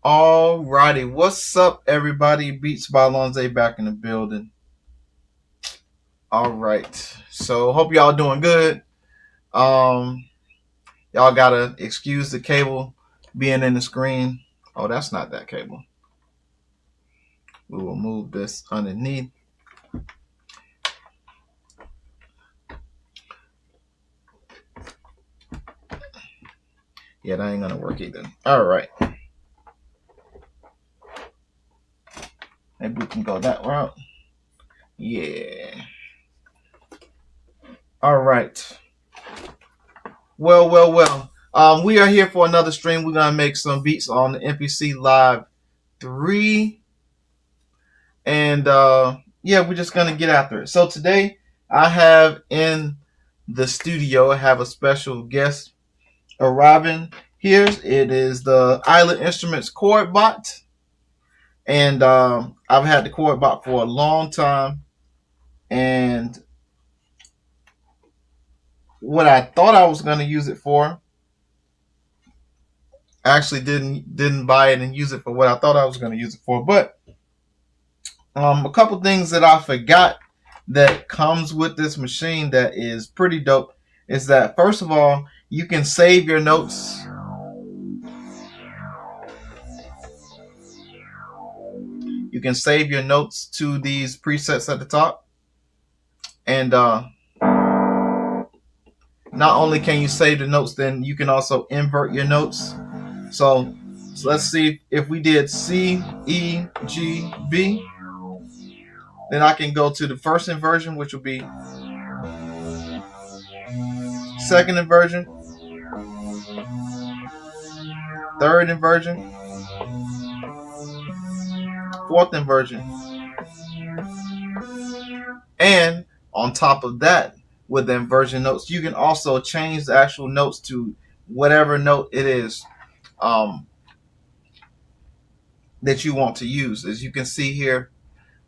Alrighty, what's up, everybody? Beats by Lonze back in the building. All right, so hope y'all doing good. Um, y'all gotta excuse the cable being in the screen. Oh, that's not that cable. We will move this underneath. Yeah, that ain't gonna work either. All right, maybe we can go that route. Yeah. All right. Well. We are here for another stream. We're gonna make some beats on the MPC Live 3. And yeah, we're just gonna get after it. So today I have in the studio, I have a special guest arriving here. It is the Island Instruments Chord Bot. And I've had the Chord Bot for a long time. And what I thought I was gonna use it for, I actually didn't buy it and use it for what I thought I was gonna use it for. But a couple things that I forgot that comes with this machine that is pretty dope is that, first of all, you can save your notes. You can save your notes to these presets at the top. And not only can you save the notes, then you can also invert your notes. So let's see if we did C, E, G, B. Then I can go to the first inversion, which will be second inversion, third inversion, fourth inversion. And on top of that, with the inversion notes, you can also change the actual notes to whatever note it is that you want to use. As you can see here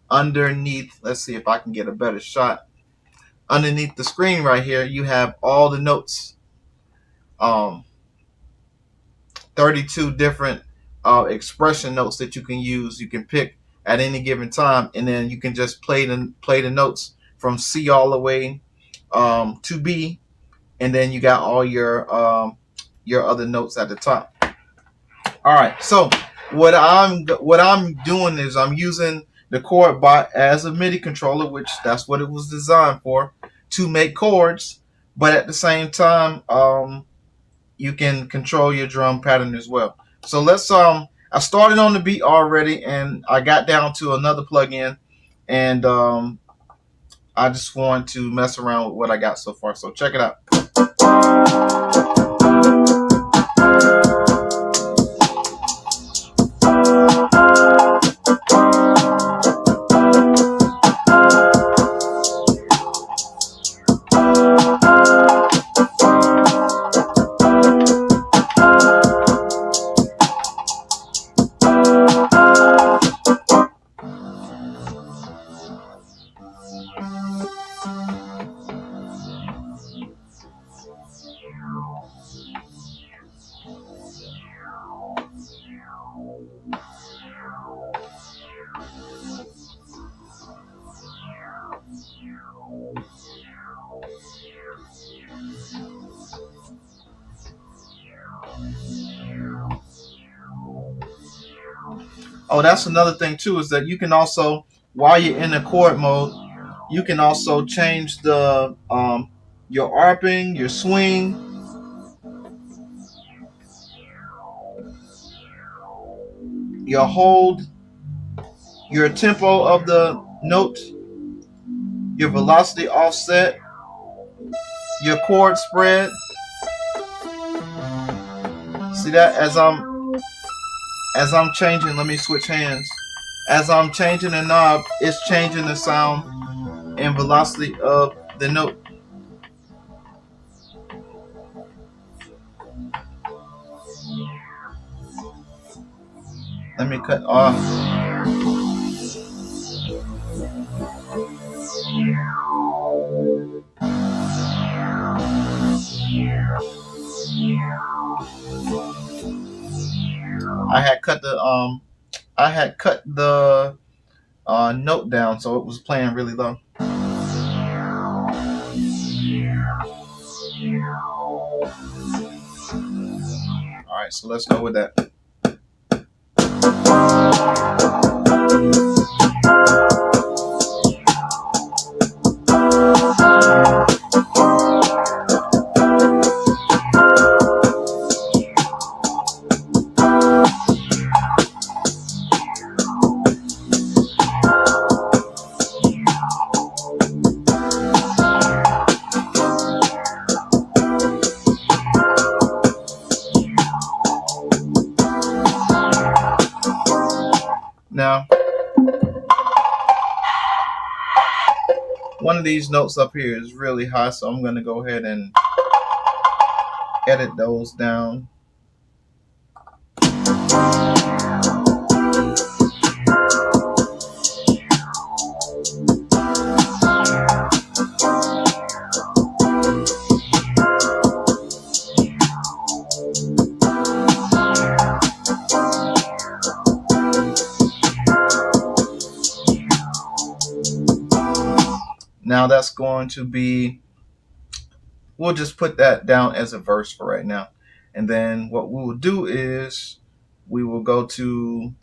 underneath, let's see if I can get a better shot. Underneath the screen right here, you have all the notes. 32 different expression notes that you can use. You can pick at any given time, and then you can just play the notes from C all the way to B, and then you got all your other notes at the top. All right, so what I'm doing is I'm using the Chord Bot as a MIDI controller, which that's what it was designed for, to make chords, but at the same time you can control your drum pattern as well. So let's I started on the beat already, and I got down to another plugin, and I just want to mess around with what I got so far. So check it out. Oh, that's another thing too, is that you can also, while you're in the chord mode, you can also change the your arping, your swing, your hold, your tempo of the note, your velocity offset, your chord spread. See that as I'm changing, let me switch hands. As I'm changing the knob, it's changing the sound and velocity of the note. Let me cut off. I had cut the note down, so it was playing really low. All right, so let's go with that. Now, one of these notes up here is really high, so I'm going to go ahead and edit those down. Now that's going to be, we'll just put that down as a verse for right now. And then what we will do is we will go to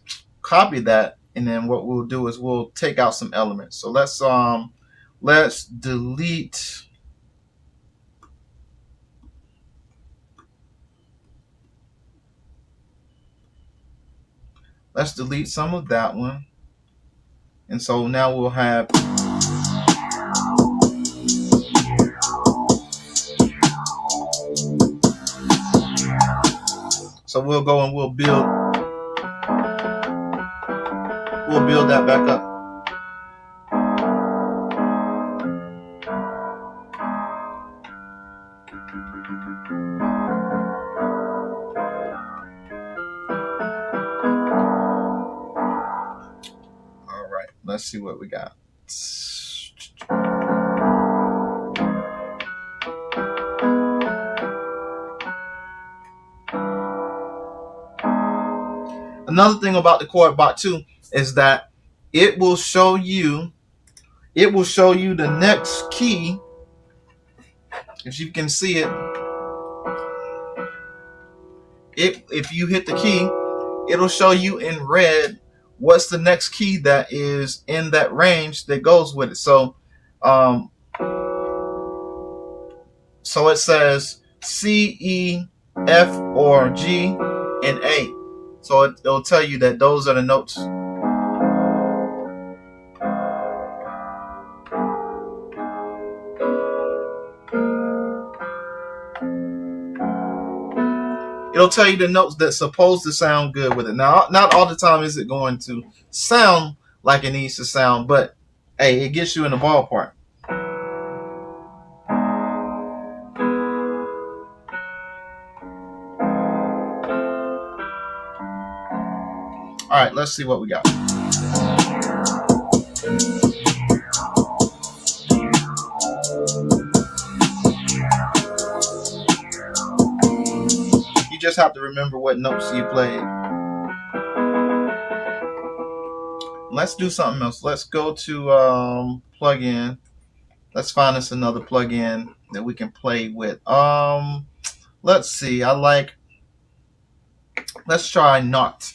copy that. And then what we'll do is we'll take out some elements. So let's delete. Let's delete some of that one. And so now we'll have so we'll go and we'll build that back up. All right, let's see what we got. Another thing about the chord bot too is that it will show you the next key. If you can see it, if you hit the key, it'll show you in red what's the next key that is in that range that goes with it. So so it says C, E, F, or G, and A. So it'll tell you that those are the notes. It'll tell you the notes that's supposed to sound good with it. Now, not all the time is it going to sound like it needs to sound, but hey, it gets you in the ballpark. All right, let's see what we got. You just have to remember what notes you played. Let's do something else. Let's go to plugin. Let's find us another plugin that we can play with. Let's see. Let's try Not.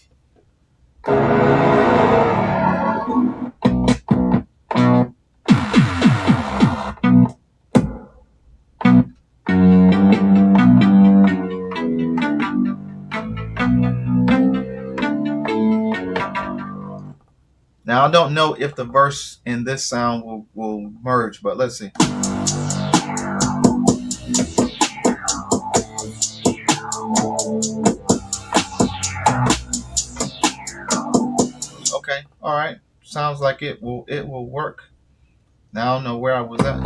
Now I don't know if the verse in this sound will merge, but let's see. Okay, all right. Sounds like it will work. Now I don't know where I was at.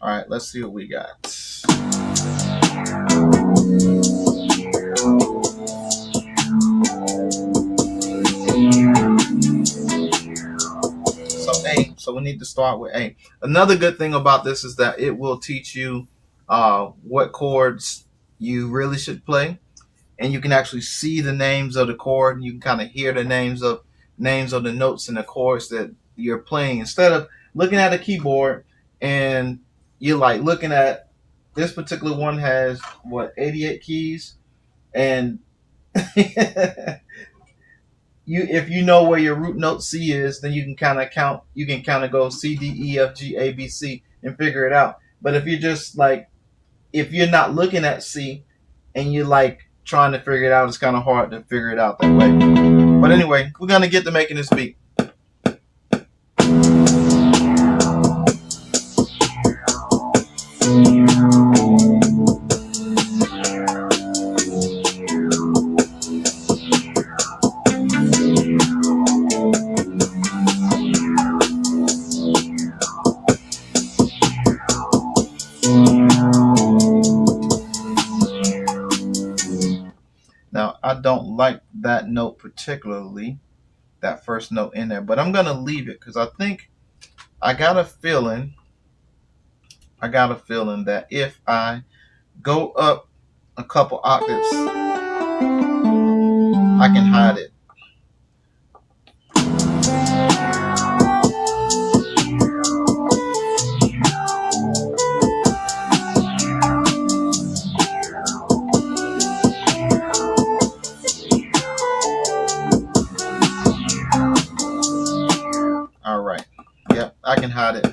All right, let's see what we got. So A. So we need to start with A. Another good thing about this is that it will teach you what chords you really should play, and you can actually see the names of the chord. You can kind of hear the names of the notes and the chords that you're playing instead of looking at a keyboard and you're like looking at this particular one has what 88 keys, and you if you know where your root note C is, then you can kind of count. You can kind of go C D E F G A B C and figure it out. But if you're just like if you're not looking at C and you're like trying to figure it out, it's kind of hard to figure it out that way. But anyway, we're gonna get to making this beat. Now, I don't like that note particularly, that first note in there, but I'm going to leave it because I think I got a feeling that if I go up a couple octaves, I can hide it. All right. Yep, I can hide it.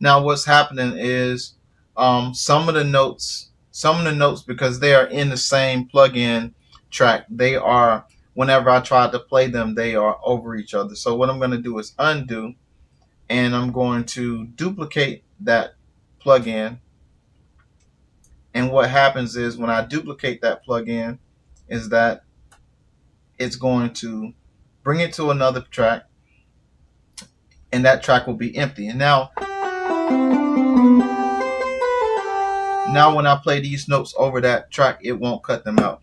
Now what's happening is some of the notes because they are in the same plugin track, they are whenever I try to play them, they are over each other. So what I'm going to do is undo, and I'm going to duplicate that plugin. And what happens is when I duplicate that plugin is that it's going to bring it to another track, and that track will be empty. And now when I play these notes over that track, it won't cut them out.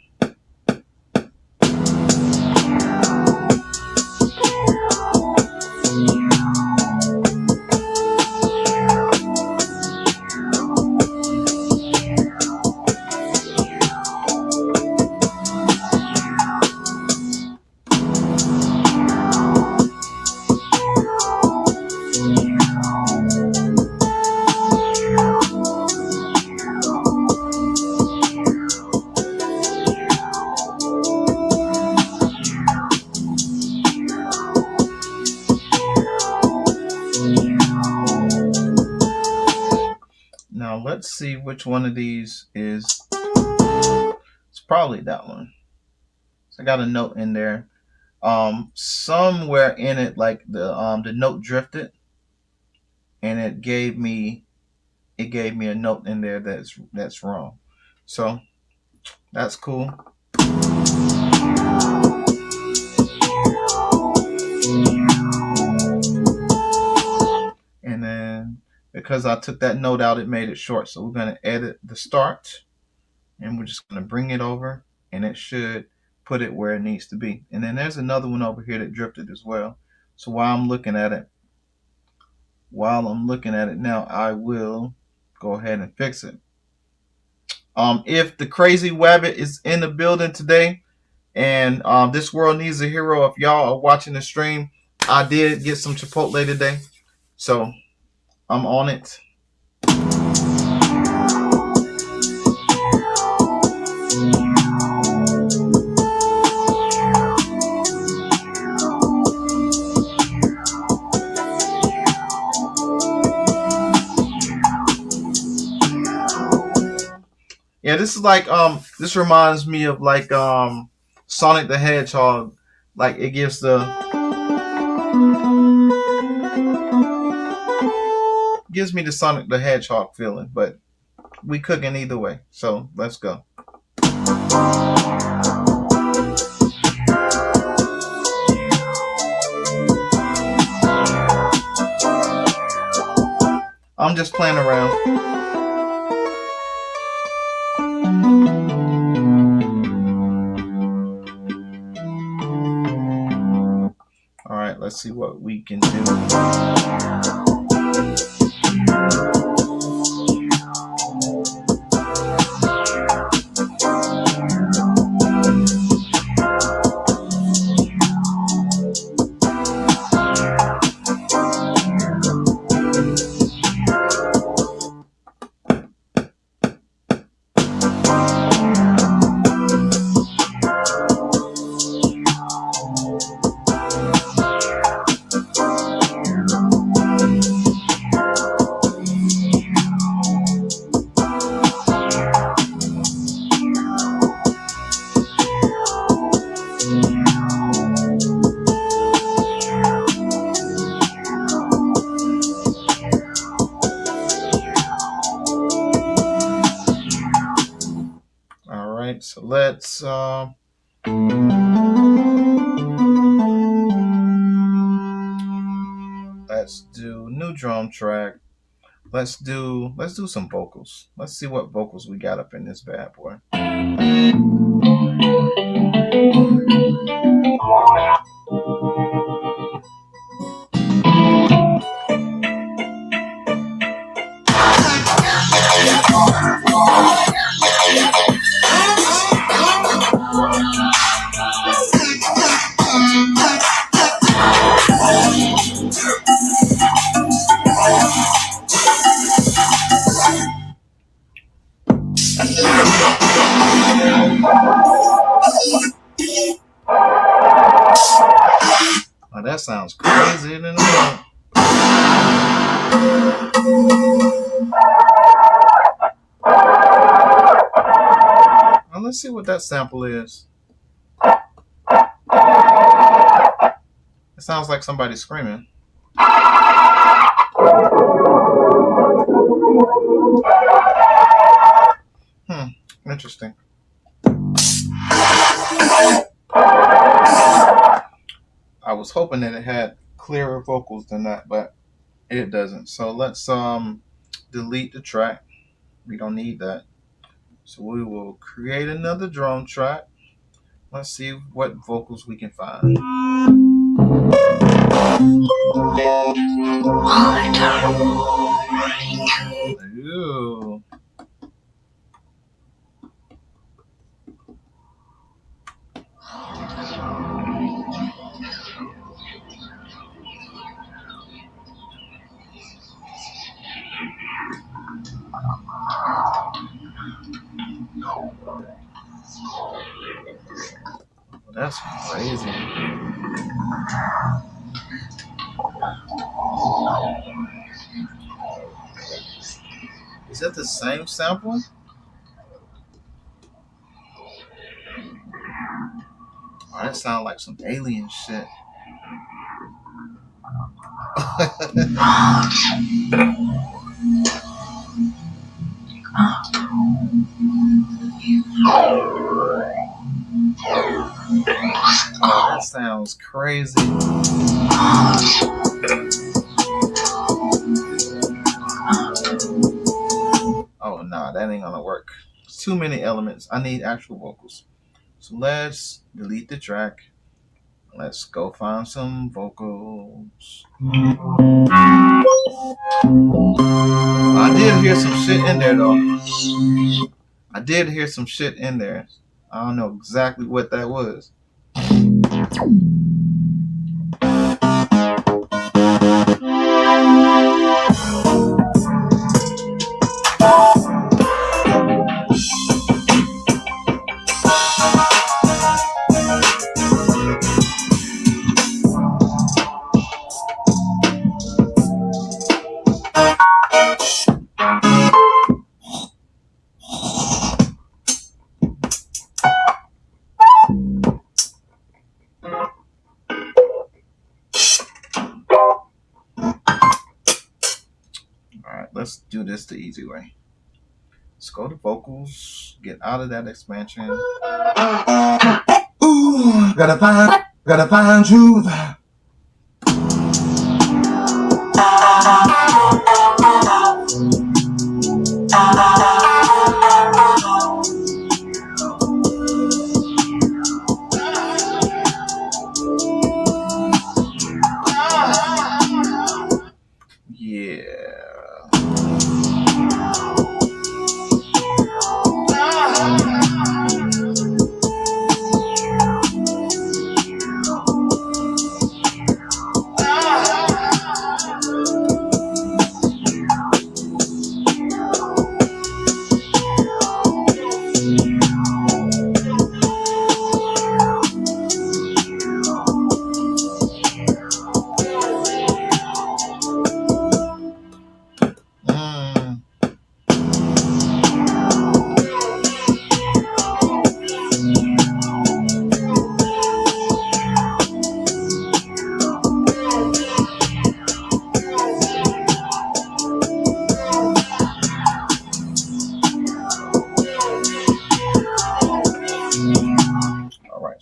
Now let's see which one of these is. It's probably that one. So I got a note in there. Somewhere in it, like the note drifted, and it gave me a note in there that's wrong. So that's cool. And then because I took that note out, it made it short. So we're going to edit the start, and we're just going to bring it over, and it should put it where it needs to be. And then there's another one over here that drifted as well. So while I'm looking at it now, I will go ahead and fix it. If the Crazy Wabbit is in the building today, and This World Needs a Hero, if y'all are watching the stream, I did get some Chipotle today, so I'm on it. Yeah, this is like this reminds me of like Sonic the Hedgehog. Like it gives me the Sonic the Hedgehog feeling, but we cooking either way. So let's go. I'm just playing around. All right, let's see what we can do. All right, so let's do new drum track. Let's do some vocals. Let's see what vocals we got up in this bad boy. Oh, that sounds crazy in the world. Well, let's see what that sample is. It sounds like somebody screaming. Interesting. I was hoping that it had clearer vocals than that, but it doesn't. So let's delete the track. We don't need that. So we will create another drum track. Let's see what vocals we can find. Ooh. That's crazy. Is that the same sample? Oh, that sounds like some alien shit. That sounds crazy. Oh, nah, that ain't gonna work. It's too many elements. I need actual vocals. So let's delete the track. Let's go find some vocals. I did hear some shit in there, though. I did hear some shit in there. I don't know exactly what that was. this the easy way. Let's go to vocals, get out of that expansion. Ooh, gotta find truth.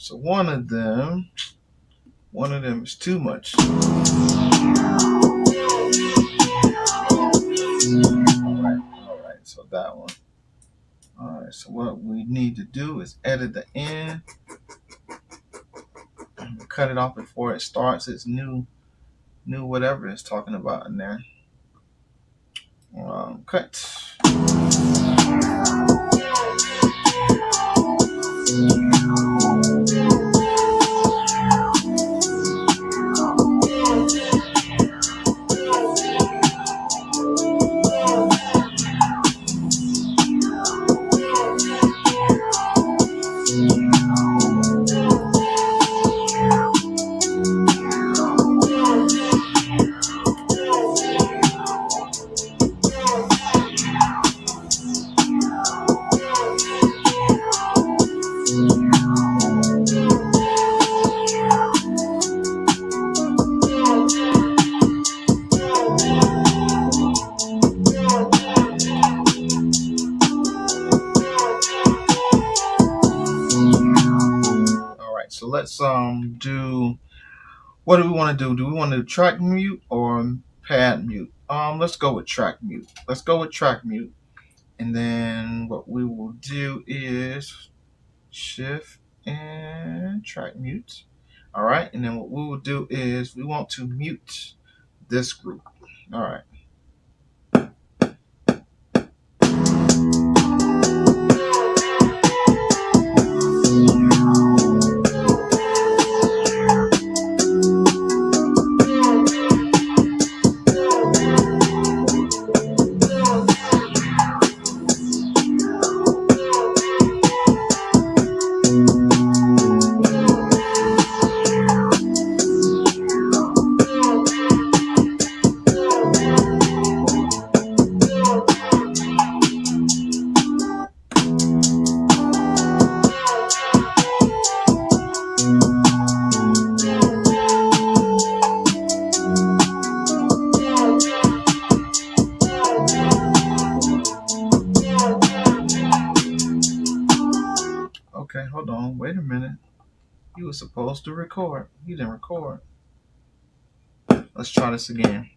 So one of them is too much. All right, so that one. All right, so what we need to do is edit the end and cut it off before it starts its new whatever it's talking about in there. Cut. So let's do, what do we want to do? Do we want to track mute or pad mute? Let's go with track mute. And then what we will do is shift and track mute. All right, and then what we will do is we want to mute this group. All right. Okay, hold on. Wait a minute. You were supposed to record. You didn't record. Let's try this again.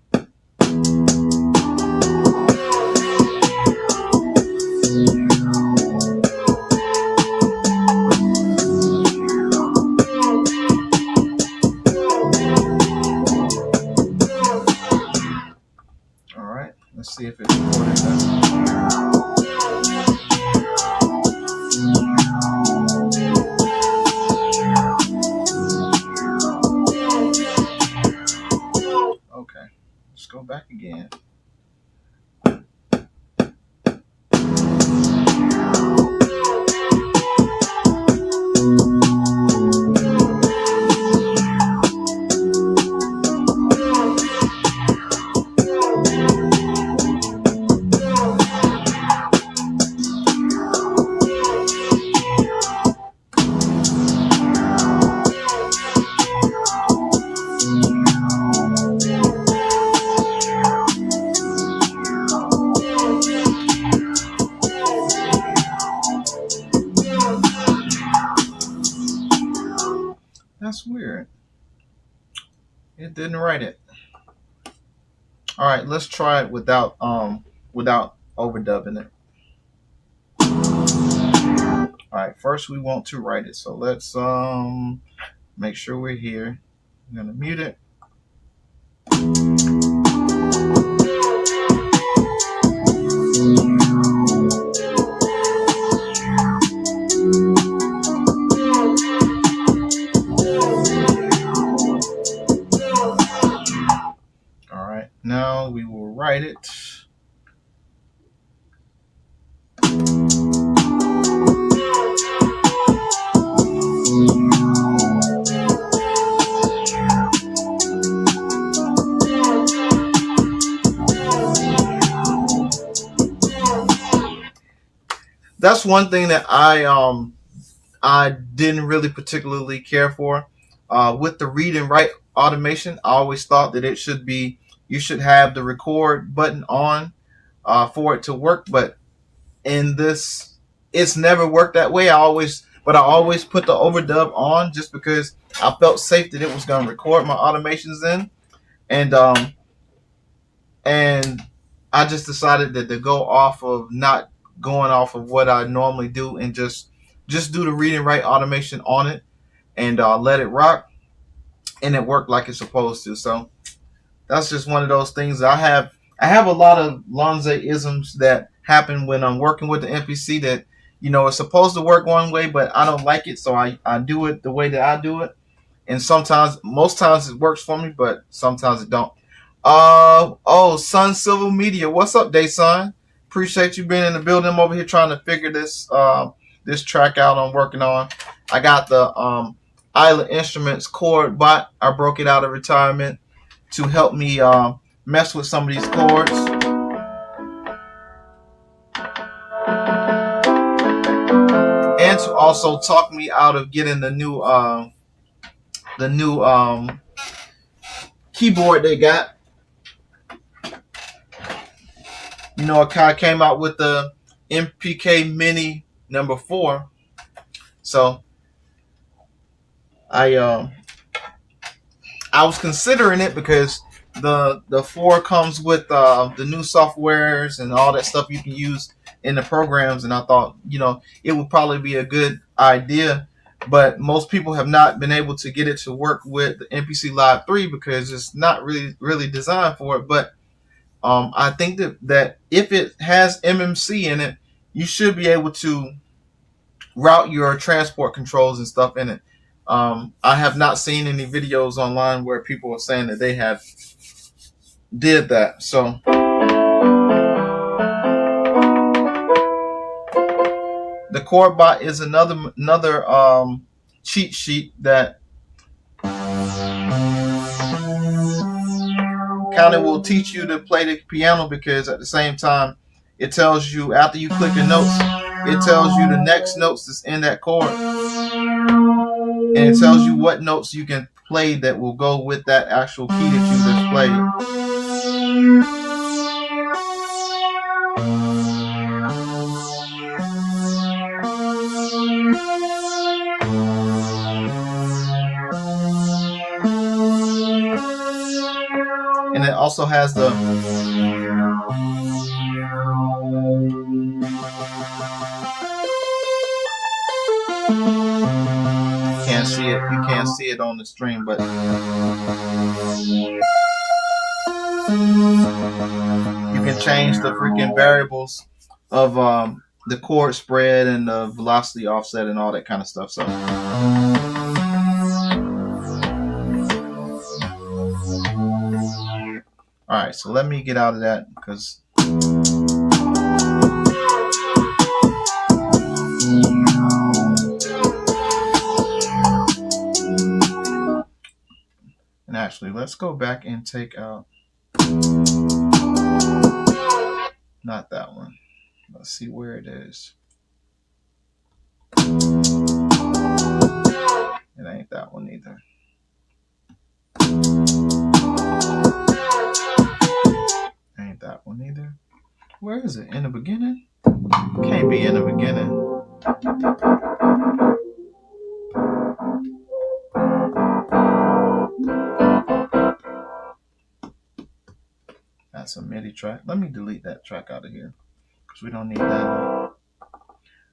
All right. Let's see if it's recorded that. Okay, let's go back again. That's weird. It didn't write it. All right, let's try it without overdubbing it. All right, first we want to write it. So let's make sure we're here. I'm gonna mute it. All right, now we will write it. That's one thing that I didn't really particularly care for with the read and write automation. I always thought that it should be you should have the record button on for it to work, but in this, it's never worked that way. I always put the overdub on just because I felt safe that it was going to record my automations in, and I just decided that to go off of not going off of what I normally do and just do the read and write automation on it and let it rock, and it worked like it's supposed to. So that's just one of those things. I have a lot of Lonze-isms that happen when I'm working with the MPC that, it's supposed to work one way, but I don't like it, so I do it the way that I do it. And most times it works for me, but sometimes it don't. Sun Civil Media, what's up, Dayson? Appreciate you being in the building. I'm over here trying to figure this track out I'm working on. I got the Island Instruments chord bot. I broke it out of retirement to help me mess with some of these chords. And to also talk me out of getting the new keyboard they got. I came out with the MPK Mini number 4. So I was considering it because the 4 comes with the new softwares and all that stuff you can use in the programs, and I thought it would probably be a good idea, but most people have not been able to get it to work with the MPC Live 3 because it's not really designed for it. But I think that if it has MMC in it, you should be able to route your transport controls and stuff in it. I have not seen any videos online where people are saying that they have did that. So the chord bot is another cheat sheet that kind of will teach you to play the piano, because at the same time it tells you, after you click your notes, it tells you the next notes that's in that chord, and it tells you what notes you can play that will go with that actual key that you just played. And it also has the you can't see it on the stream, but you can change the freaking variables of the chord spread and the velocity offset and all that kind of stuff. So alright, so let me get out of that because and actually let's go back and take out not that one. Let's see where it is. It ain't that one either. Ain't that one either. Where is it? In the beginning? Can't be in the beginning. That's a MIDI track. Let me delete that track out of here because we don't need that.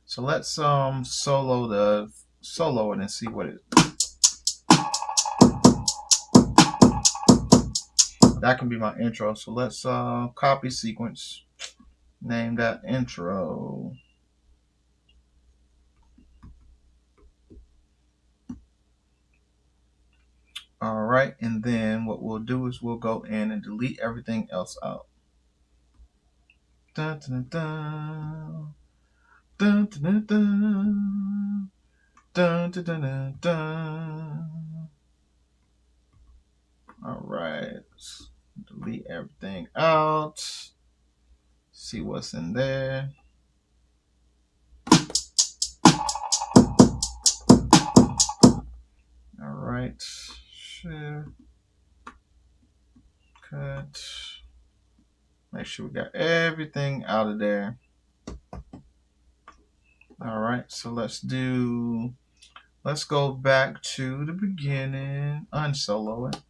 So let's solo it and see what it. That can be my intro. So let's copy sequence. Name that intro. All right, and then what we'll do is we'll go in and delete everything else out. Dun, dun, dun, dun, dun, dun, dun, dun, dun, dun, dun. All right, let's delete everything out. See what's in there. All right, share, cut. Make sure we got everything out of there. All right, so let's go back to the beginning, unsolo it.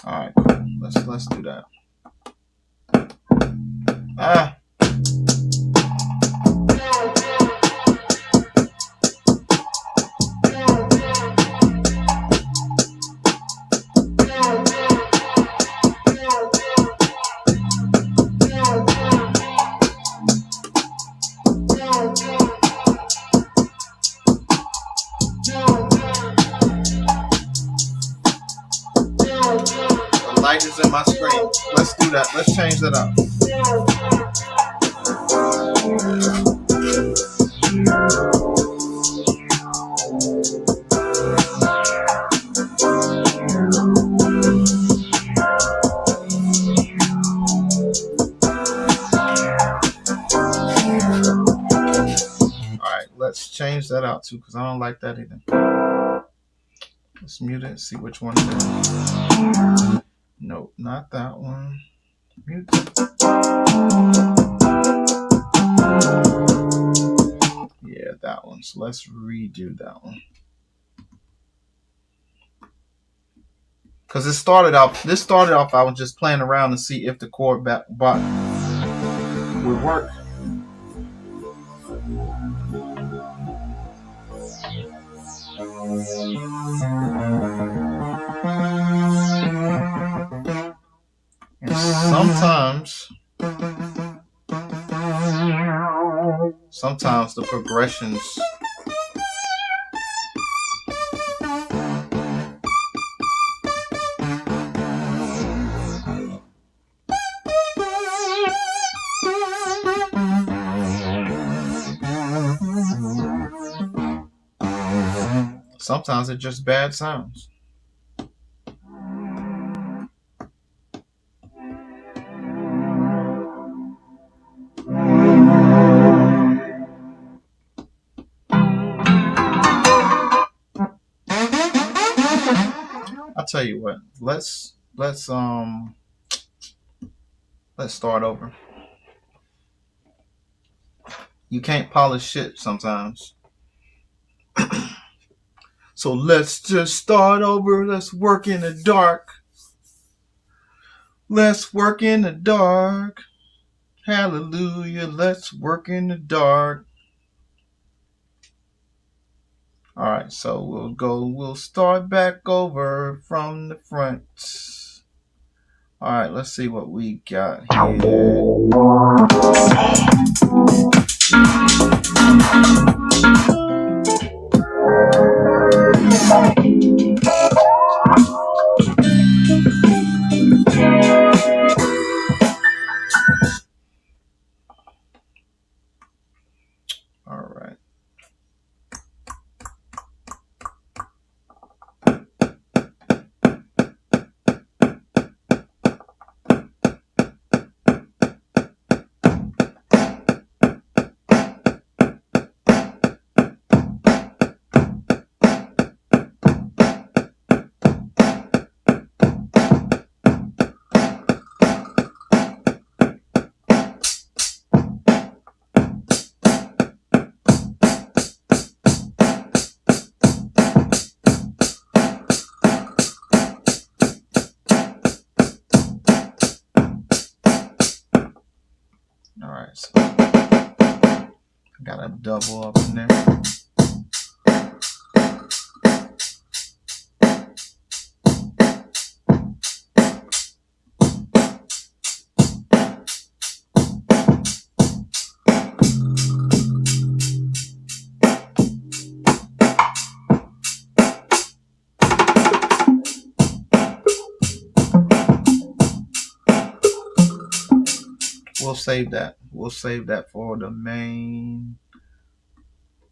All right, cool. Let's do that. The light is in my screen. Let's do that. Let's change that up. Let's change that out too, because I don't like that either. Let's mute it and see which one it is. Nope, not that one. Mute it. Yeah, that one. So let's redo that one. Because this started off, I was just playing around to see if the chord bot would work. And sometimes the progressions sometimes it's just bad sounds. I'll tell you what. Let's start over. You can't polish shit sometimes. So let's just start over. Let's work in the dark. Let's work in the dark. Hallelujah. Let's work in the dark. All right, so we'll start back over from the front. All right, let's see what we got here. All right. right, so got a double up in there. We'll save that. We'll save that for the main.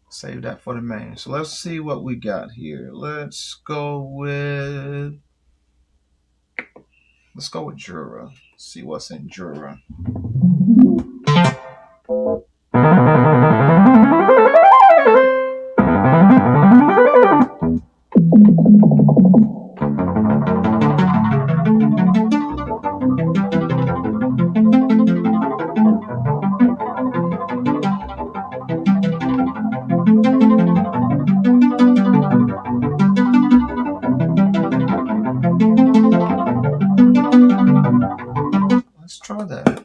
Save that for the main. So let's see what we got here. Let's go with Jura. See what's in Jura. Let's try that.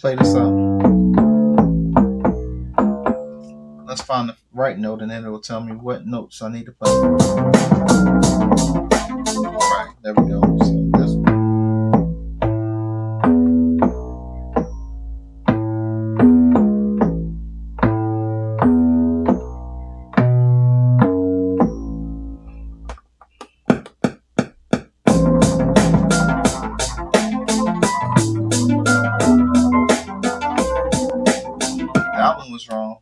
Play this out. Let's find the right note, and then it will tell me what notes I need to play. All right, there we go. So this one. That one was wrong.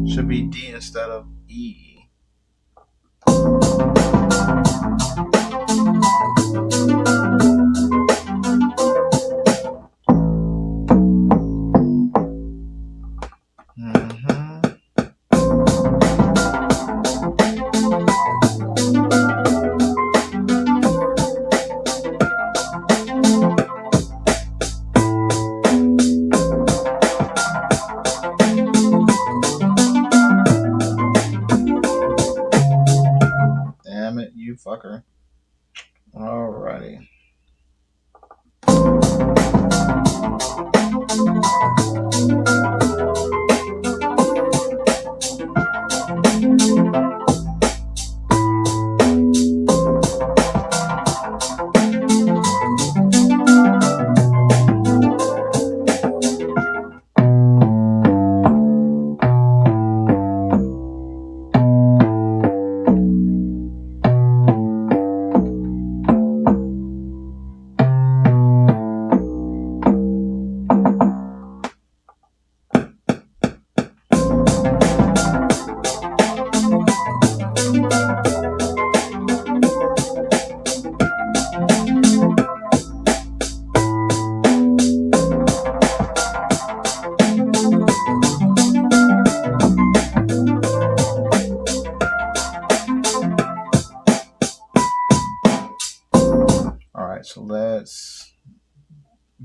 Should be D instead of E.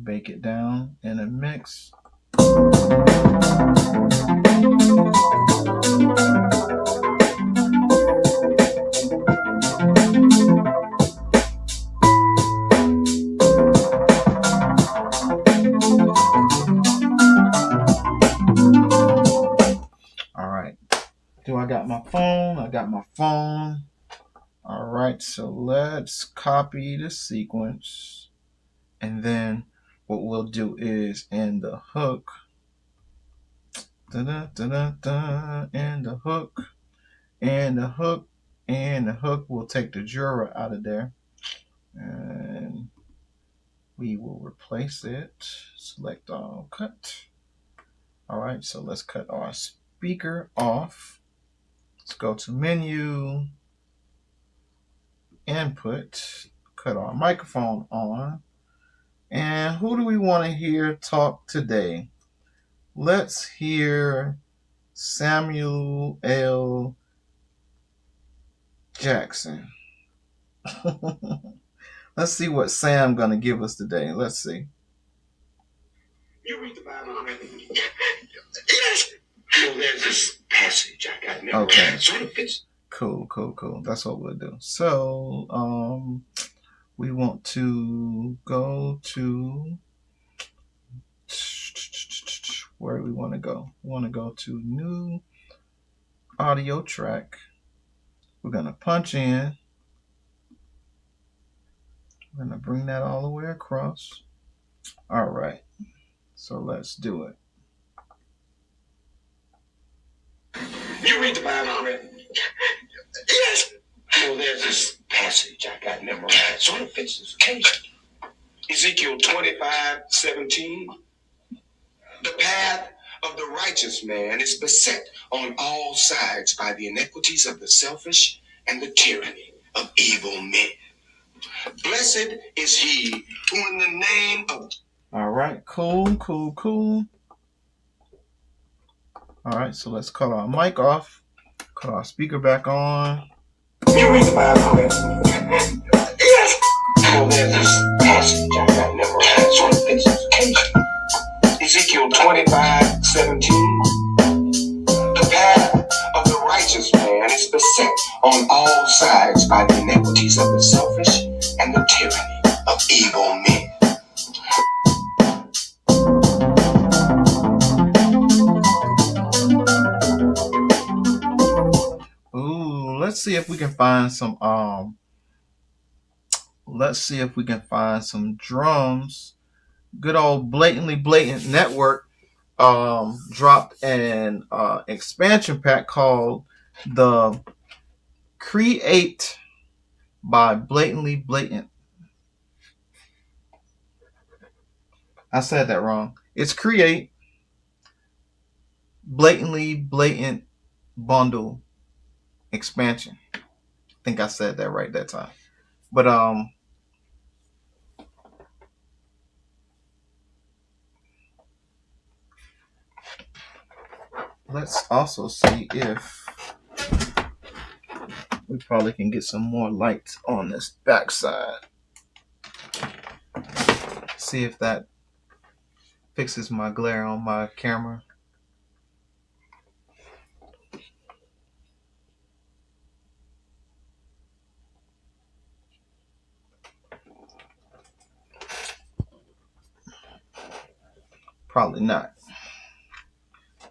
bake it down in a mix. All right. Do I got my phone? I got my phone. All right. So let's copy the sequence. And then what we'll do is in the hook, and the hook, and the hook, and the hook, we'll take the Jura out of there. And we will replace it. Select all, cut. All right, so let's cut our speaker off. Let's go to menu, input, cut our microphone on. And who do we want to hear talk today? Let's hear Samuel L. Jackson. Let's see what Sam gonna give us today. Let's see. You read the Bible already? Yes. Well, there's this passage I got memorized. Okay. Sort of fits. Cool. That's what we'll do. So, we want to go to, where do we want to go? We want to go to new audio track. We're gonna punch in. We're gonna bring that all the way across. All right. So let's do it. You read the Bible already? Yes. Well, there's this passage I got memorized. Sort of fits this occasion. Ezekiel 25:17. The path of the righteous man is beset on all sides by the iniquities of the selfish and the tyranny of evil men. Blessed is he who in the name of... All right, cool. All right, so let's cut our mic off, cut our speaker back on. You read the Bible already? Yes. Well, there's this passage I got memorized. Sort of fits this occasion. Ezekiel 25:17. The path of the righteous man is beset on all sides by the iniquities of the selfish and the tyranny of evil men. Ooh, let's see if we can find some drums. Good old Blatantly Blatant Network dropped an expansion pack called the Create by Blatantly Blatant. I said that wrong. It's Create Blatantly Blatant Bundle Expansion. I think I said that right that time. But let's also see if we probably can get some more light on this backside. See if that fixes my glare on my camera. Probably not.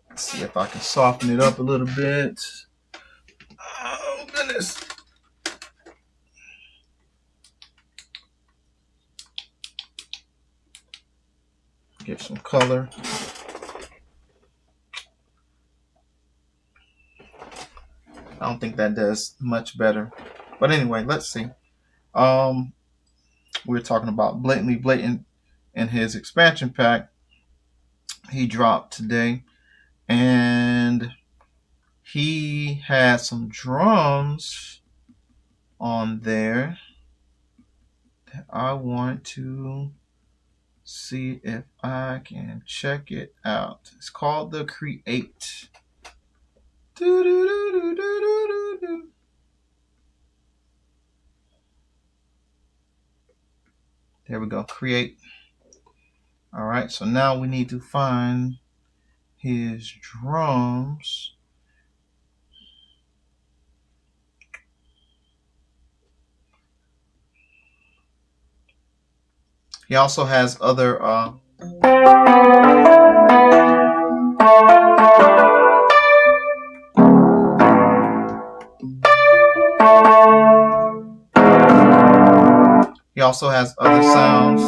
Let's see if I can soften it up a little bit. Oh, goodness. Give some color. I don't think that does much better. But anyway, let's see. We're talking about Blatantly Blatant and his expansion pack. He dropped today. And he has some drums on there that I want to see if I can check it out. It's called the Create. There we go. Create. All right, so now we need to find his drums. He also has other he also has other sounds.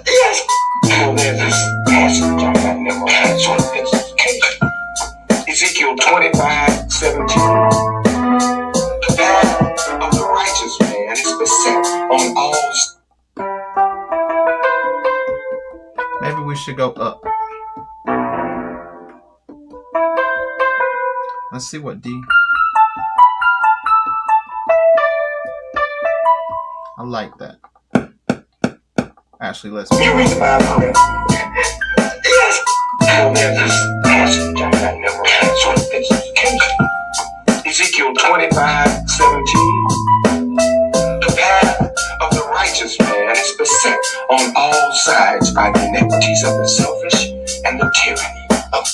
Yes. Well, there's this passage I got memorized on intensification. Ezekiel 25:17. The path of the righteous man is beset on all. Maybe we should go up. Let's see what D. I like that. Actually, let's. You read the Bible. Yes. Well, there's this passage I got memorized on intensification. Ezekiel 25:17. The path of the righteous man is beset on all sides by the iniquities of the selfish and the tyranny of.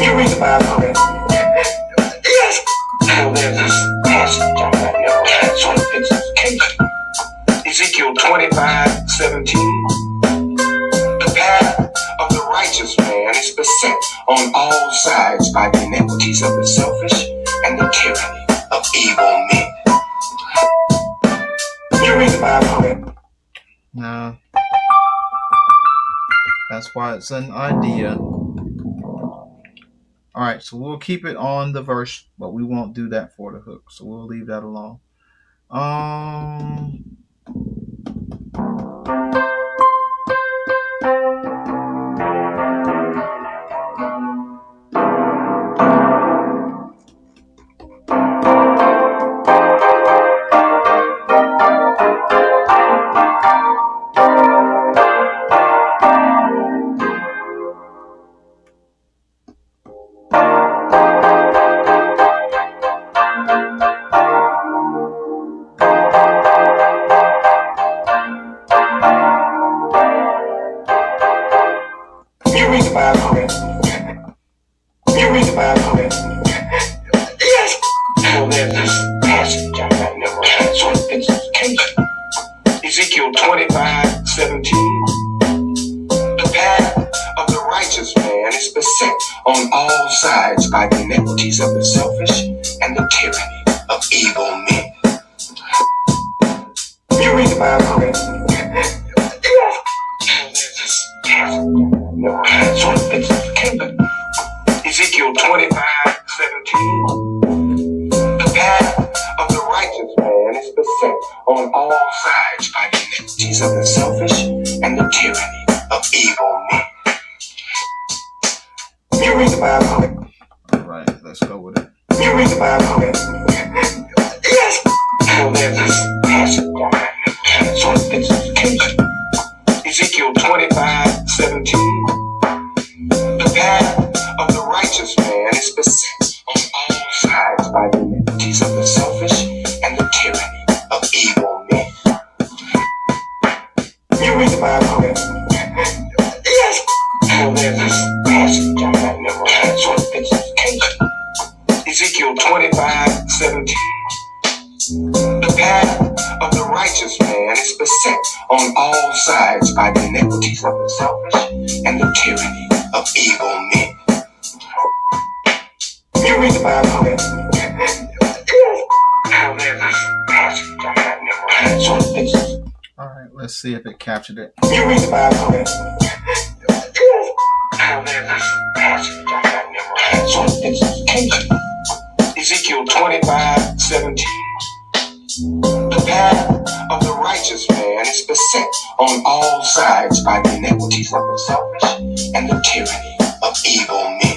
You read the Bible. Yes. Well, there's this passage I got memorized on intensification. Ezekiel 25:17. The path of the righteous man is beset on all sides by the iniquities of the selfish and the tyranny of evil men. You read the Bible. No. That's why it's an idea. All right, so we'll keep it on the verse, but we won't do that for the hook. So we'll leave that alone. You read the Bible. You read the Bible. Yes. Well, there's this passage I got memorized on intensification. Ezekiel 25:17. The path of the righteous man is beset on all sides by the iniquities of the selfish and the tyranny of evil men. You read the Bible. Yes. Well, there's this passage I got memorized on intensification. Ezekiel 25:17. The path of the righteous man is beset on all sides by the iniquities of the selfish and the tyranny of evil men. You read the Bible. All right, let's go with it. You read the Bible. Yes. Well, there's this passage I got memorized on man is beset on all sides by the iniquities of the selfish and the tyranny of evil men. You read the Bible, man. How there's this passage I got memorized on this. All right, let's see if it captured it. You read the Bible, man. How there's this passage I got memorized on this occasion. Ezekiel 25:17. The path of the righteous man is beset on all sides by the iniquities of the selfish and the tyranny of evil men.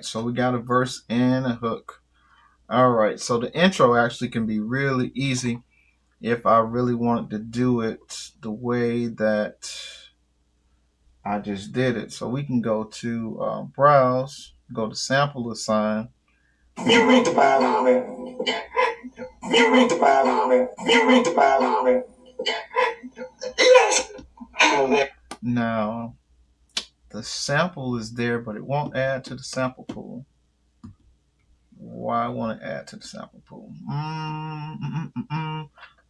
So we got a verse and a hook. All right, so the intro actually can be really easy if I really wanted to do it the way that I just did it. So we can go to browse, go to sample assign. You read the Bible, man. You read the Bible, man. You read the Bible, man. Yes. Now, the sample is there, but it won't add to the sample pool. Why I want to add to the sample pool?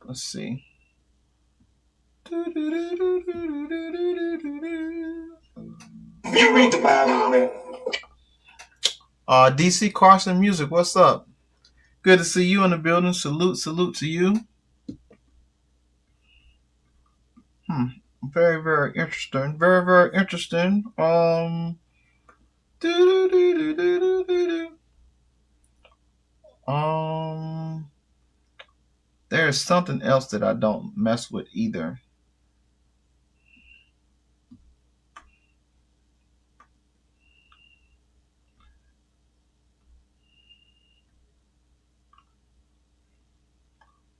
Let's see. You read the Bible, man. DC Carson Music, what's up? Good to see you in the building. Salute to you. Very, very interesting. Very, very interesting. There's something else that I don't mess with either.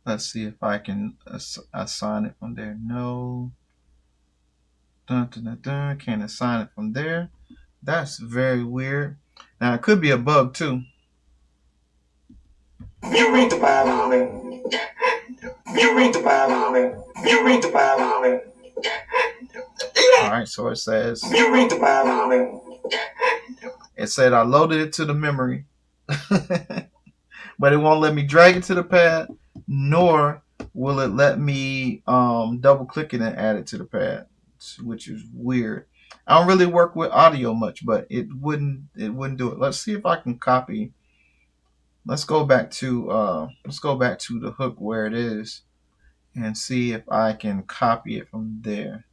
Let's see if I can assign it from there. No. Can't assign it from there. That's very weird. Now, it could be a bug, too. You read the Bible, man. You read the Bible, man. You read the Bible, man. All right, so it says. You read the Bible, man. It said I loaded it to the memory, but it won't let me drag it to the pad, nor will it let me double click it and add it to the pad, which is weird. I don't really work with audio much, but it wouldn't do it. Let's see if I can copy. Let's go back to the hook where it is and see if I can copy it from there.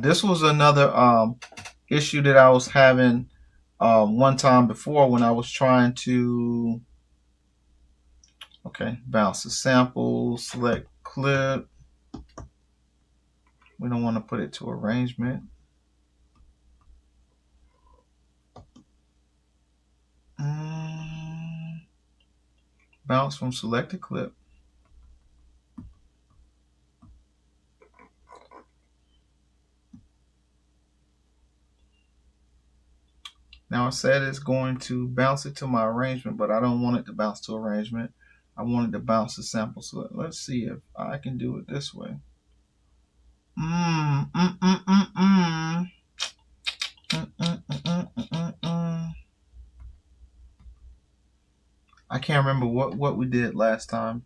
This was another issue that I was having one time before when I was trying to bounce the sample, select clip. We don't want to put it to arrangement. Bounce from selected clip. Now it said it's going to bounce it to my arrangement, but I don't want it to bounce to arrangement. I want it to bounce the sample. So let's see if I can do it this way. I can't remember what we did last time.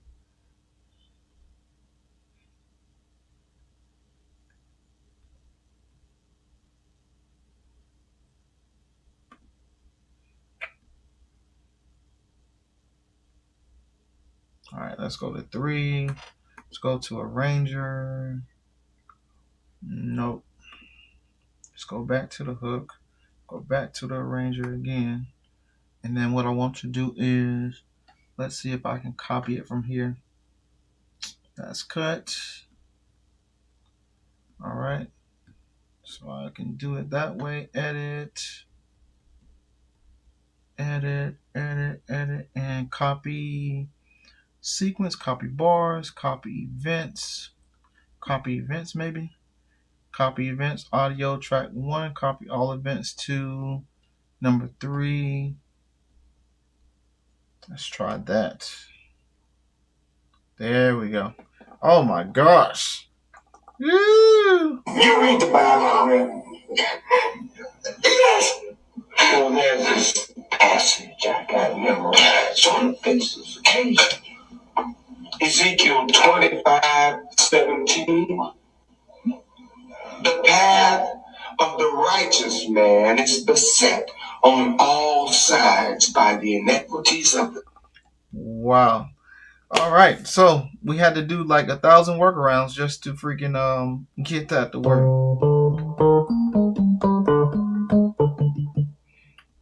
All right, let's go to 3. Let's go to arranger. Nope. Let's go back to the hook. Go back to the arranger again. And then what I want to do is, let's see if I can copy it from here. That's cut. All right. So I can do it that way. Edit, edit, edit, edit, and copy sequence, copy bars, copy events maybe. Copy events, audio, track 1, copy all events to number 3. Let's try that. There we go. Oh my gosh. Woo! You read the Bible already? Yes. Well, there's this passage I got memorized on this occasion. Ezekiel 25:17. The path of the righteous man is beset on all sides by the iniquities of the... Wow. All right. So we had to do like 1,000 workarounds just to freaking get that to work.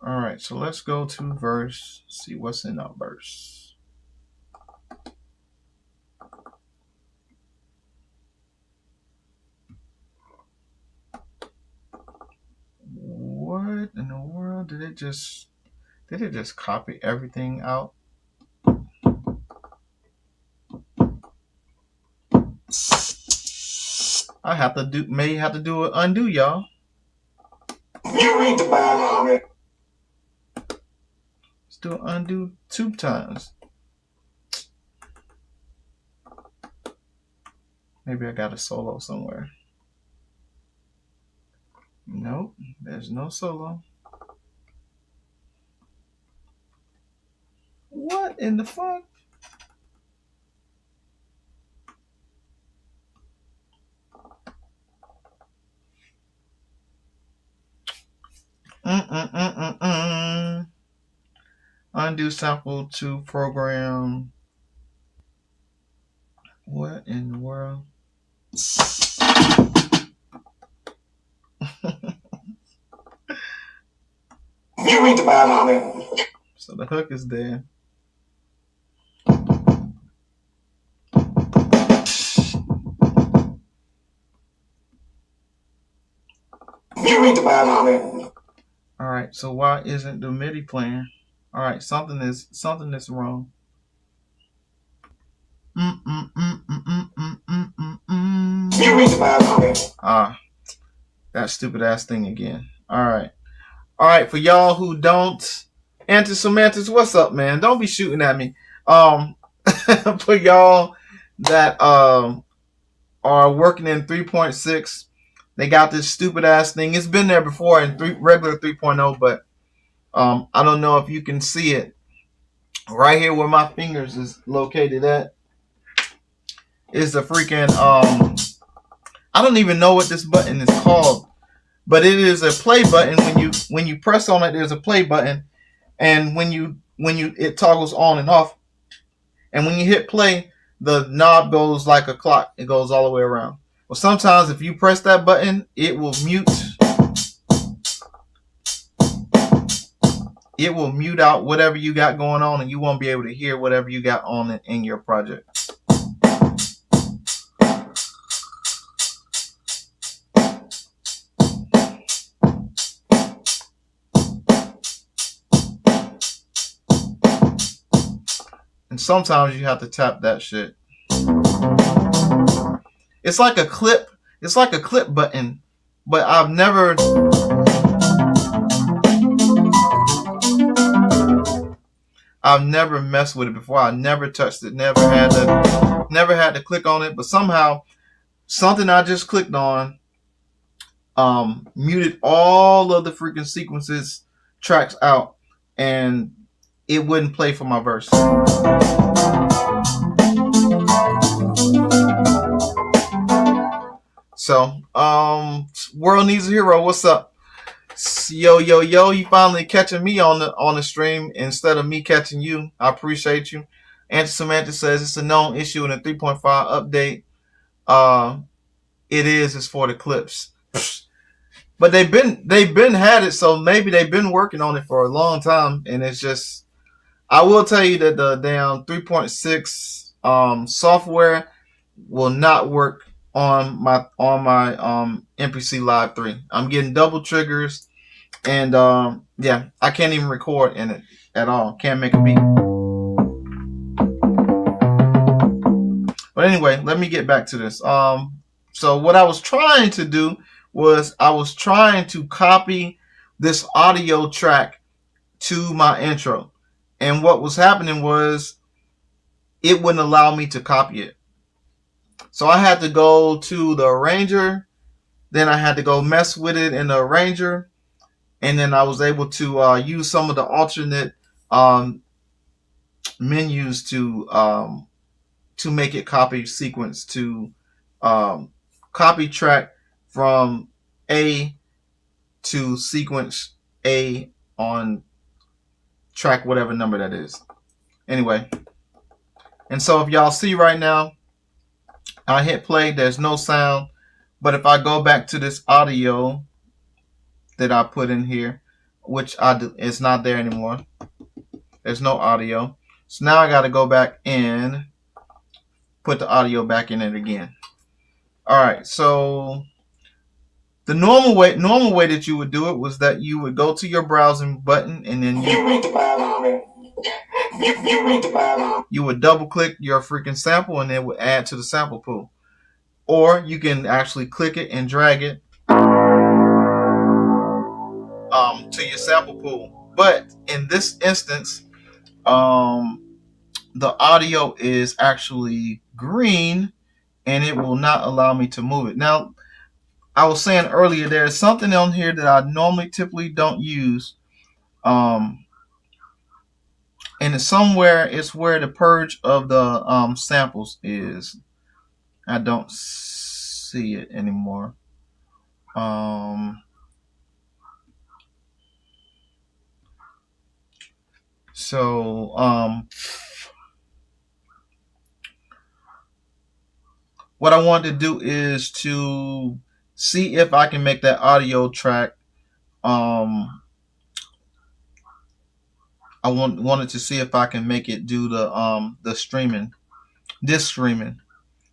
All right. So let's go to verse. See what's in our verse. What in the world did it just copy everything out? I may have to do an undo, y'all. You read the Bible already? Let's do an undo 2 times. Maybe I got a solo somewhere. Nope, there's no solo. What in the fuck? Undo sample to program. What in the world? You read the Bible already? So the hook is there. You read the Bible already? All right. So why isn't the MIDI playing? All right. Something is wrong. You read the Bible already? That stupid ass thing again. All right. For y'all who don't, Anti-Semantics, what's up, man? Don't be shooting at me. For y'all that are working in 3.6, they got this stupid ass thing. It's been there before in regular 3.0, but I don't know if you can see it. Right here where my fingers is located at is a freaking I don't even know what this button is called, but it is a play button. When you press on it, there's a play button, and when you it toggles on and off, and when you hit play, the knob goes like a clock. It goes all the way around. Well, sometimes if you press that button, it will mute. It will mute out whatever you got going on, and you won't be able to hear whatever you got on in your project. And sometimes you have to tap that shit. It's like a clip. It's like a clip button, but I've never messed with it before. I never touched it. Never had to click on it. But somehow, something I just clicked on muted all of the freaking sequences tracks out, and it wouldn't play for my verse. So, World Needs a Hero, what's up? Yo, you finally catching me on the stream instead of me catching you. I appreciate you. Anti-Semantics says it's a known issue in the 3.5 update. It's for the clips. But they've been had it, so maybe they've been working on it for a long time, and it's just. I will tell you that the damn 3.6 software will not work on my MPC Live 3. I'm getting double triggers, and yeah, I can't even record in it at all. Can't make a beat. But anyway, let me get back to this. So what I was trying to do was I was trying to copy this audio track to my intro. And what was happening was it wouldn't allow me to copy it. So I had to go to the arranger. Then I had to go mess with it in the arranger. And then I was able to use some of the alternate menus to make it copy sequence to copy track from A to sequence A on track whatever number that is. Anyway, and so if y'all see right now, I hit play, there's no sound. But if I go back to this audio that I put in here, which it's not there anymore, there's no audio. So now I got to go back and put the audio back in it again. All right, so the normal way that you would do it was that you would go to your browsing button and then you would double click your freaking sample and it would add to the sample pool. Or you can actually click it and drag it to your sample pool. But in this instance, the audio is actually green and it will not allow me to move it. Now, I was saying earlier, there is something on here that I typically don't use. And it's where the purge of the samples is. I don't see it anymore. What I want to do is to see if I can make that audio track. I wanted to see if I can make it do the streaming, disc streaming.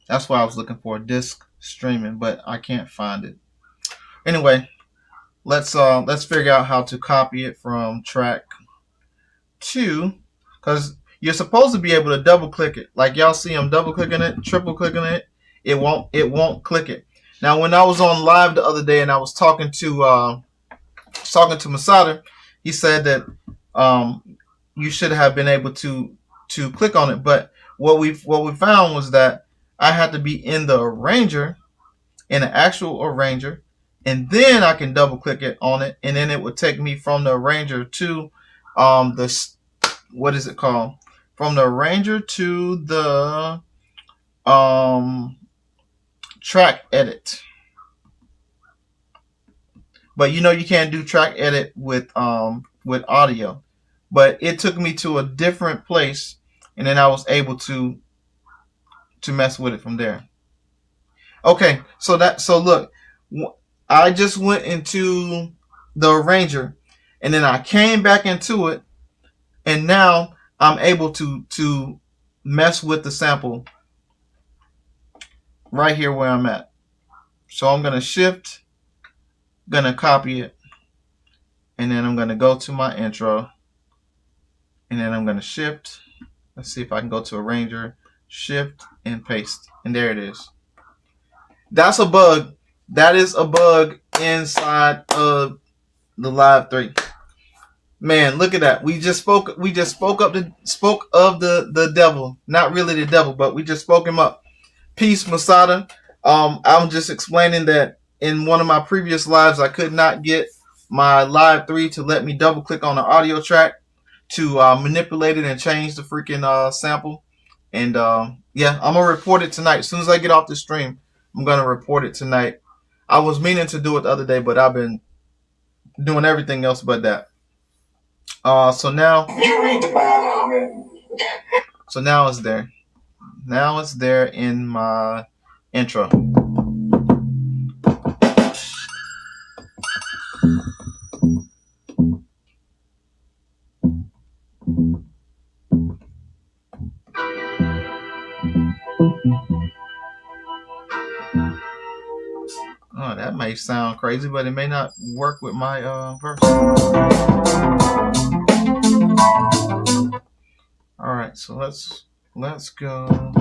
That's what I was looking for, disc streaming, but I can't find it. Anyway, let's figure out how to copy it from track 2, because you're supposed to be able to double click it. Like y'all see, I'm double clicking it, triple clicking it. It won't click it. Now, when I was on live the other day and I was talking to Masada, he said that you should have been able to click on it. But what we found was that I had to be in the arranger, in an actual arranger, and then I can double click it on it, and then it would take me from the arranger to what is it called? From the arranger to the track edit. But you can't do track edit with audio. But it took me to a different place, and then I was able to mess with it from there. Okay, so look, I just went into the arranger, and then I came back into it, and now I'm able to mess with the sample right here where I'm at. So I'm gonna shift, gonna copy it, and then I'm gonna go to my intro, and then I'm gonna shift. Let's see if I can go to arranger, shift, and paste, and there it is. That's a bug. That is a bug inside of the Live 3. Man, look at that. We just spoke of the devil. Not really the devil, but we just spoke him up. Peace, Masada. I'm just explaining that in one of my previous lives, I could not get my Live 3 to let me double click on the audio track to manipulate it and change the freaking sample. And yeah, I'm gonna report it tonight. As soon as I get off the stream, I'm gonna report it tonight. I was meaning to do it the other day, but I've been doing everything else but that. So now it's there. Now it's there in my intro. Oh, that may sound crazy, but it may not work with my verse. All right, so let's go.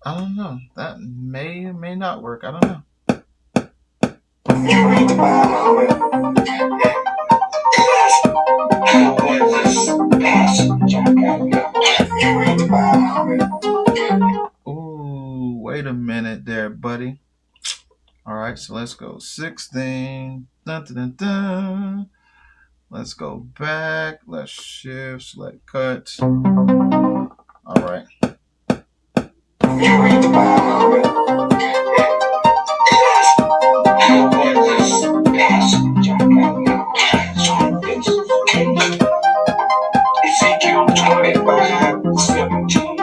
I don't know. That may or may not work. I don't know. You read the Bible. Yes. There's this passage I got now. You read the Bible. Ooh, wait a minute there, buddy. All right, so let's go 16. Dun, dun, dun, dun. Let's go back. Let's shift, select cut. All right. You read the Bible. Yes. There's this passage I got now. So this is Ezekiel 25:17.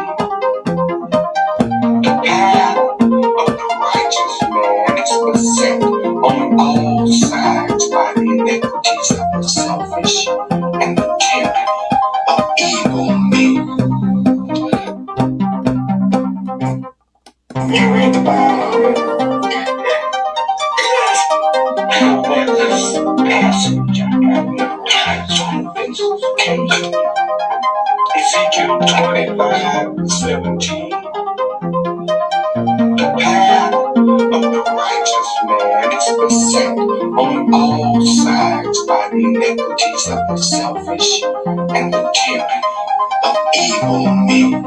The path of the righteous man is beset on all sides by the iniquities of the selfish and the tyranny of evil men. You read the Bible. Yes. There's this passage I got memorized on this occasion. Ezekiel 25:17. The path of the righteous man is beset on all sides by the iniquities of the selfish and the tyranny of evil men.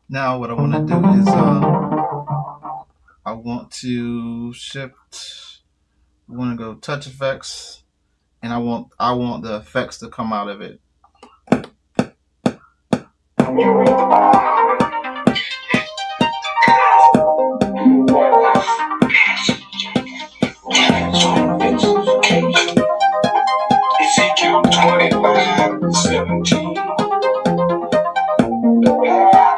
Now what I want to do is I want to shift. I want to go touch effects, and I want the effects to come out of it. Ezekiel 25:17. The path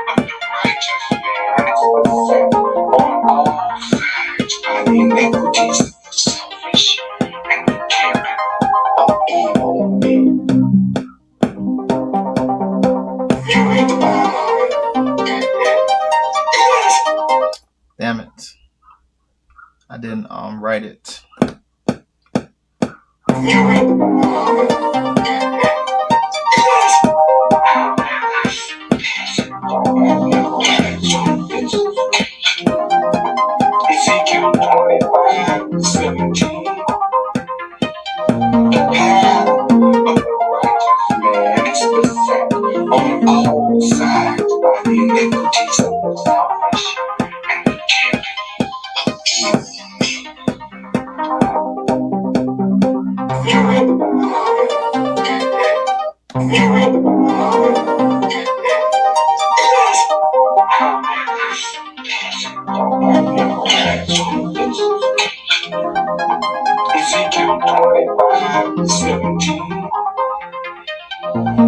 of the righteous man is beset on all sides by the iniquities of the selfish and the tyranny of evil men. You read the Bible. Yes. Damn it! I didn't write it. You read the Bible. Ezekiel 25:17. The path of the righteous man is beset on all sides by the iniquities of the selfish and the tyranny of evil men. You read the Bible. You read the Bible. Yes. Ezekiel 25:17.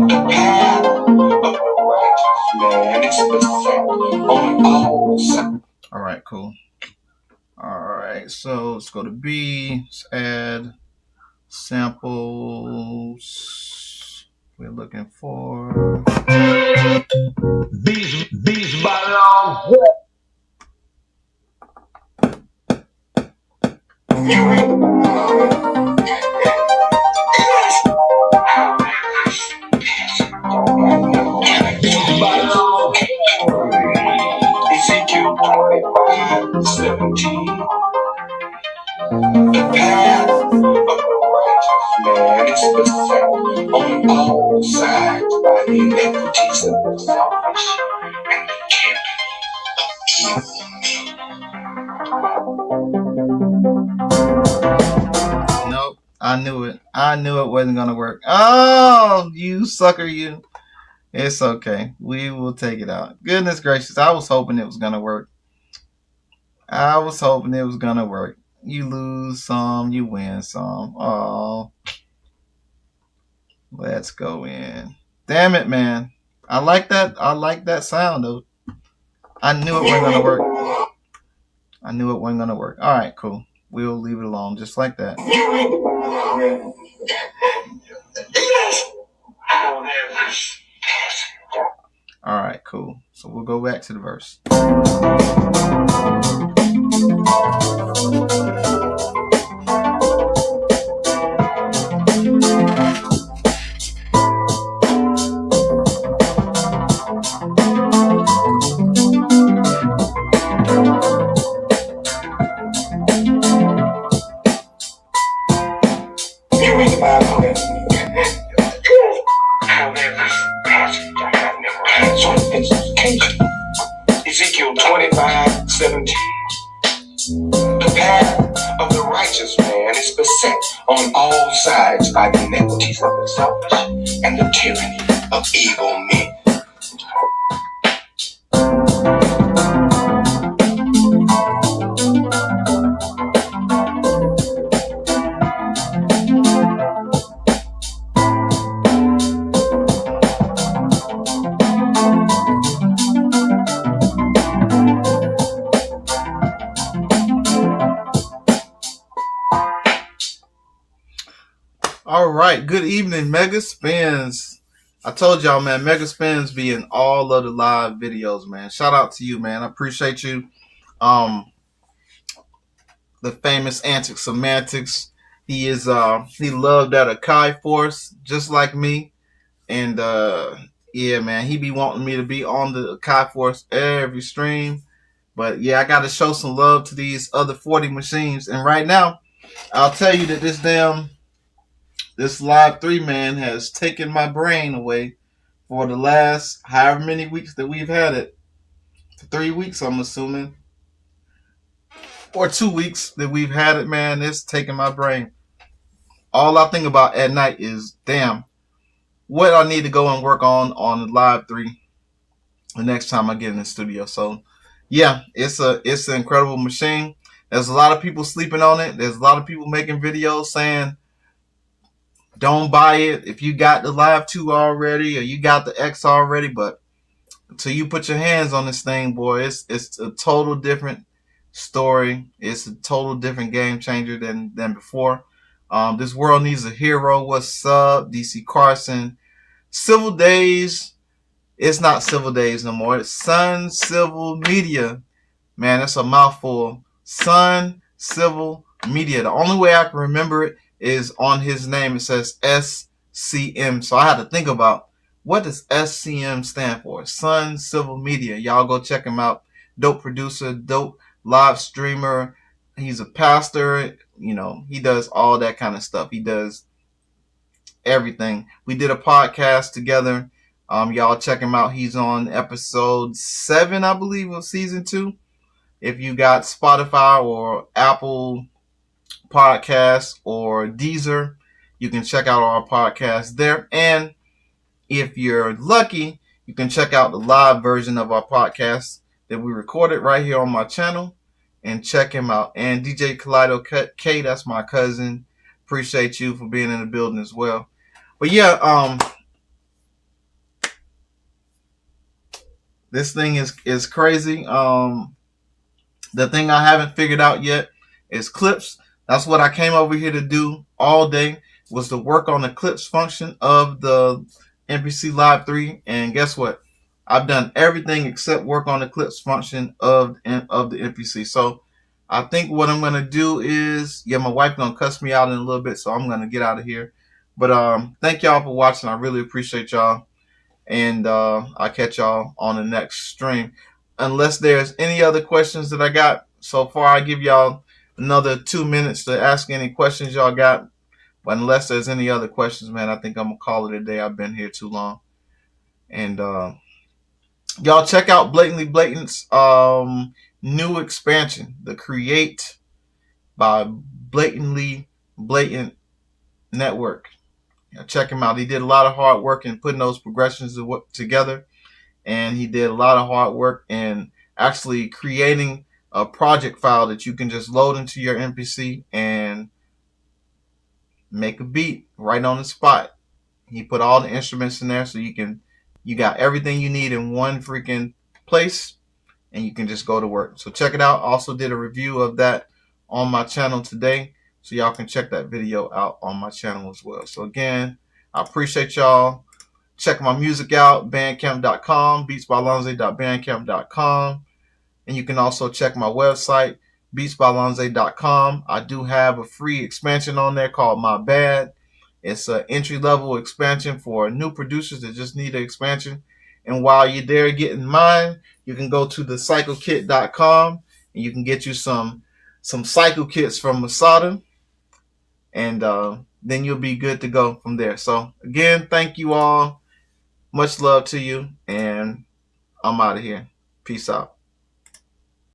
The path of the righteous man is beset on all sides. All right, cool. All right, so let's go to B. Let's add samples. We're looking for These balloons. You read the Bible. Yes. Ezekiel 25:17. The path of the righteous man is beset on all sides by the iniquities of the selfish and the tyranny of evil men. nope. I knew it. I knew it wasn't gonna work. Oh, you sucker, you. It's okay. We will take it out. Goodness gracious. I was hoping it was gonna work. I was hoping it was gonna work. You lose some, you win some. Oh, let's go in. Damn it, man. I like that. I like that sound though. I knew it wasn't gonna work. I knew it wasn't gonna work. All right, cool. We'll leave it alone just like that. Yes. Oh, there's All right, cool. So we'll go back to the verse. You read the Bible. Oh, there's this passage I got memorized. Sort of fits the occasion. Ezekiel 25:17. The path of the righteous man is beset on all sides by the iniquities of the selfish and the tyranny of evil men. All right, good evening, Mega Spins. I told y'all, man, Mega Spins be in all of the live videos, man. Shout out to you, man. I appreciate you. The famous Antic Semantics. He loved at Akai Force, just like me. And yeah, man, he be wanting me to be on the Akai Force every stream. But yeah, I gotta show some love to these other 40 machines. And right now, I'll tell you that this Live 3, man, has taken my brain away for the last however many weeks that we've had it. 3 weeks, I'm assuming. Or 2 weeks that we've had it, man. It's taking my brain. All I think about at night is, damn, what I need to go and work on the Live 3 the next time I get in the studio. So, yeah, it's an incredible machine. There's a lot of people sleeping on it. There's a lot of people making videos saying, don't buy it if you got the Live 2 already or you got the X already. But until you put your hands on this thing, boy, it's a total different story. It's a total different game changer than before. This world needs a hero. What's up, DC Carson? Civil Days. It's not Civil Days no more. It's Sun Civil Media. Man, that's a mouthful. Sun Civil Media. The only way I can remember it is on his name. It says SCM. So I had to think about, what does SCM stand for? Sun Civil Media. Y'all go check him out. Dope producer, dope live streamer. He's a pastor. You know, he does all that kind of stuff. He does everything. We did a podcast together. Y'all check him out. He's on episode 7, I believe, of season 2. If you got Spotify or Apple Podcasts or Deezer, you can check out our podcast there. And if you're lucky, you can check out the live version of our podcast that we recorded right here on my channel and check him out. And DJ Kaleido K, that's my cousin. Appreciate you for being in the building as well. But yeah, this thing is crazy. The thing I haven't figured out yet is clips. That's what I came over here to do all day, was to work on the clips function of the MPC Live 3. And guess what? I've done everything except work on the clips function of the MPC. So I think what I'm going to do is, yeah, my wife going to cuss me out in a little bit, so I'm going to get out of here. But thank y'all for watching. I really appreciate y'all. And I'll catch y'all on the next stream. Unless there's any other questions that I got so far, I give y'all another 2 minutes to ask any questions y'all got. But unless there's any other questions, man, I think I'm going to call it a day. I've been here too long. And y'all check out Blatantly Blatant's new expansion, the Create by Blatantly Blatant Network. Check him out. He did a lot of hard work in putting those progressions together, and he did a lot of hard work in actually creating a project file that you can just load into your MPC and make a beat right on the spot. He put all the instruments in there so you got everything you need in one freaking place, and you can just go to work. So check it out. Also did a review of that on my channel today, so y'all can check that video out on my channel as well. So again, I appreciate y'all. Check my music out, bandcamp.com, beatsbylonze.bandcamp.com. And you can also check my website, beatsbylonze.com. I do have a free expansion on there called My Bad. It's an entry-level expansion for new producers that just need an expansion. And while you're there getting mine, you can go to the cyclekit.com and you can get you some cycle kits from Masada. And then you'll be good to go from there. So again, thank you all. Much love to you. And I'm out of here. Peace out.